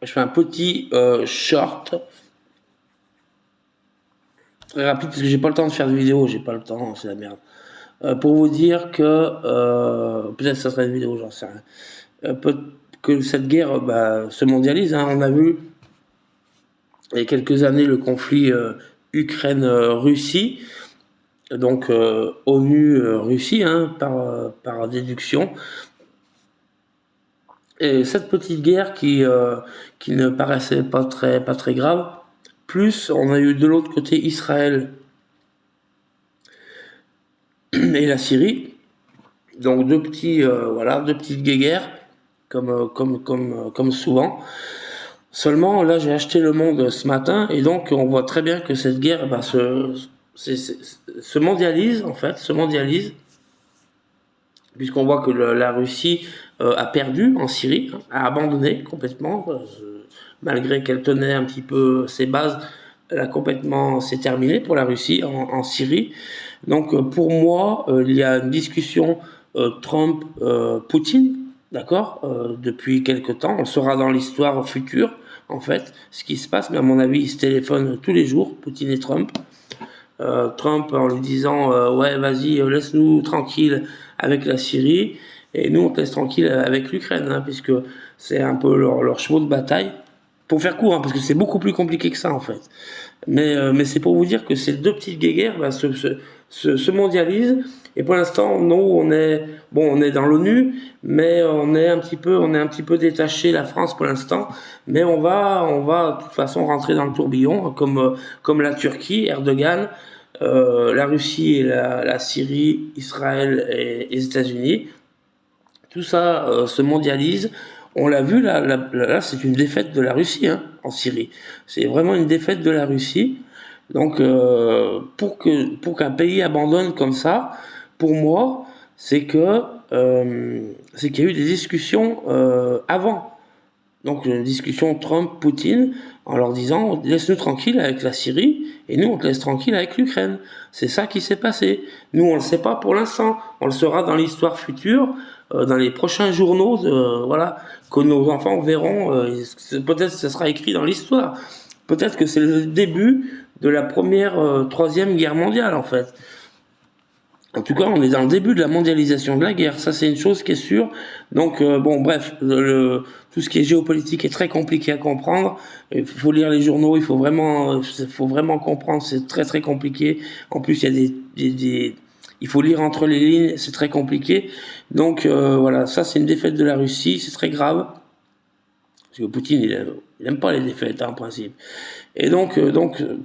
Je fais un petit short très rapide parce que j'ai pas le temps de faire de vidéo, j'ai pas le temps, c'est la merde. Pour vous dire que peut-être ça serait une vidéo, j'en sais rien. Que cette guerre se mondialise. Hein. On a vu il y a quelques années le conflit Ukraine-Russie, donc ONU-Russie par déduction. Et cette petite guerre qui ne paraissait pas très grave, plus on a eu de l'autre côté Israël et la Syrie, donc deux petites guéguerres comme souvent. Seulement là j'ai acheté Le Monde ce matin et donc on voit très bien que cette guerre se mondialise en fait, se mondialise puisqu'on voit que la Russie a perdu en Syrie, hein, a abandonné complètement, malgré qu'elle tenait un petit peu ses bases, c'est terminé pour la Russie en Syrie. Donc pour moi, il y a une discussion Trump-Poutine, d'accord, depuis quelque temps. On sera dans l'histoire future, en fait, ce qui se passe, mais à mon avis, ils se téléphonent tous les jours, Poutine et Trump. Trump en lui disant ouais vas-y laisse-nous tranquille avec la Syrie et nous on te laisse tranquille avec l'Ukraine hein, puisque c'est un peu leur chevaux de bataille pour faire court hein, parce que c'est beaucoup plus compliqué que ça en fait mais c'est pour vous dire que ces deux petites guéguerres se mondialisent et pour l'instant nous on est dans l'ONU mais on est un petit peu détaché la France pour l'instant mais on va de toute façon rentrer dans le tourbillon comme la Turquie Erdogan la Russie et la Syrie, Israël et les États-Unis. Tout ça se mondialise. On l'a vu, là c'est une défaite de la Russie hein, en Syrie. C'est vraiment une défaite de la Russie. Donc, pour qu'un pays abandonne comme ça, pour moi, c'est qu'il y a eu des discussions avant. Donc une discussion Trump-Poutine en leur disant laisse-nous tranquille avec la Syrie et nous on te laisse tranquille avec l'Ukraine. C'est ça qui s'est passé. Nous on le sait pas pour l'instant. On le saura dans l'histoire future, dans les prochains journaux, voilà, que nos enfants verront. Peut-être que ça sera écrit dans l'histoire. Peut-être que c'est le début de la troisième guerre mondiale en fait. En tout cas, on est dans le début de la mondialisation de la guerre. Ça, c'est une chose qui est sûre. Donc, bon, bref, tout ce qui est géopolitique est très compliqué à comprendre. Il faut lire les journaux, il faut vraiment comprendre. C'est très, très compliqué. En plus, il y a il faut lire entre les lignes. C'est très compliqué. Donc, voilà, ça, c'est une défaite de la Russie. C'est très grave. Parce que Poutine, il aime pas les défaites, hein, en principe. Et donc,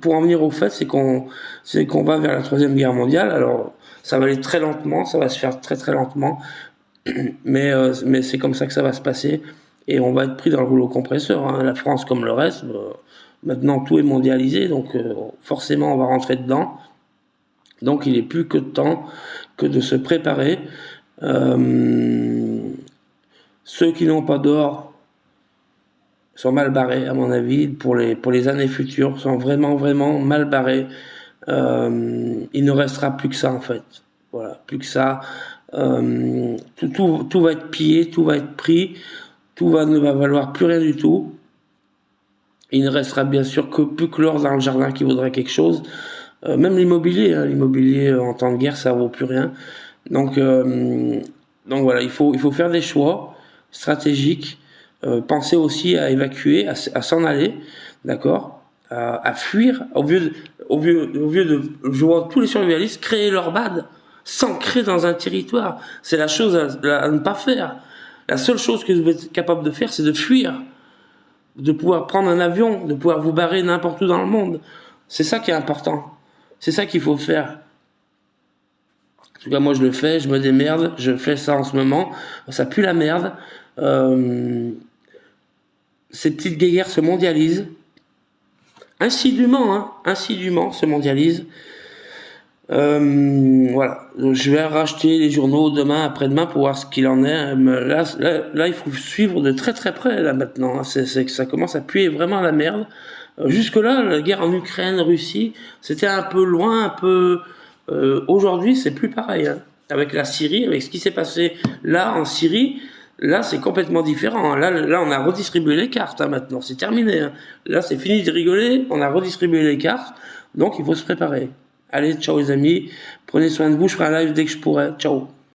pour en venir au fait, c'est qu'on va vers la troisième guerre mondiale. Alors, ça va aller très lentement, ça va se faire très très lentement, mais c'est comme ça que ça va se passer. Et on va être pris dans le rouleau compresseur. Hein. La France, comme le reste, maintenant tout est mondialisé, donc forcément on va rentrer dedans. Donc il n'est plus que de temps que de se préparer. Ceux qui n'ont pas d'or sont mal barrés, à mon avis, pour les années futures, sont vraiment mal barrés. Il ne restera plus que ça, en fait. Voilà, plus que ça. Tout va être pillé, tout va être pris, ne va valoir plus rien du tout. Il ne restera bien sûr que plus que l'or dans le jardin qui vaudrait quelque chose. Même l'immobilier, hein, l'immobilier en temps de guerre, ça vaut plus rien. Donc voilà, il faut faire des choix stratégiques. Penser aussi à évacuer, à s'en aller, d'accord, à fuir, au lieu de, je vois tous les survivalistes créer leur bad, s'ancrer dans un territoire. C'est la chose à ne pas faire. La seule chose que vous êtes capable de faire, c'est de fuir, de pouvoir prendre un avion, de pouvoir vous barrer n'importe où dans le monde. C'est ça qui est important. C'est ça qu'il faut faire. En tout cas, moi je le fais, je me démerde, je fais ça en ce moment. Ça pue la merde. Ces petites guéguerres se mondialisent. Insidieusement se mondialisent. Voilà. Je vais racheter les journaux demain, après-demain pour voir ce qu'il en est. Là, il faut suivre de très très près là maintenant. C'est que ça commence à puer vraiment la merde. Jusque-là, la guerre en Ukraine, Russie, c'était un peu loin, un peu. Aujourd'hui, c'est plus pareil. Hein. Avec la Syrie, avec ce qui s'est passé là en Syrie, Là, c'est complètement différent. Là, on a redistribué les cartes, hein, maintenant. C'est terminé, hein. Là, c'est fini de rigoler. On a redistribué les cartes. Donc, il faut se préparer. Allez, ciao les amis. Prenez soin de vous. Je ferai un live dès que je pourrai. Ciao.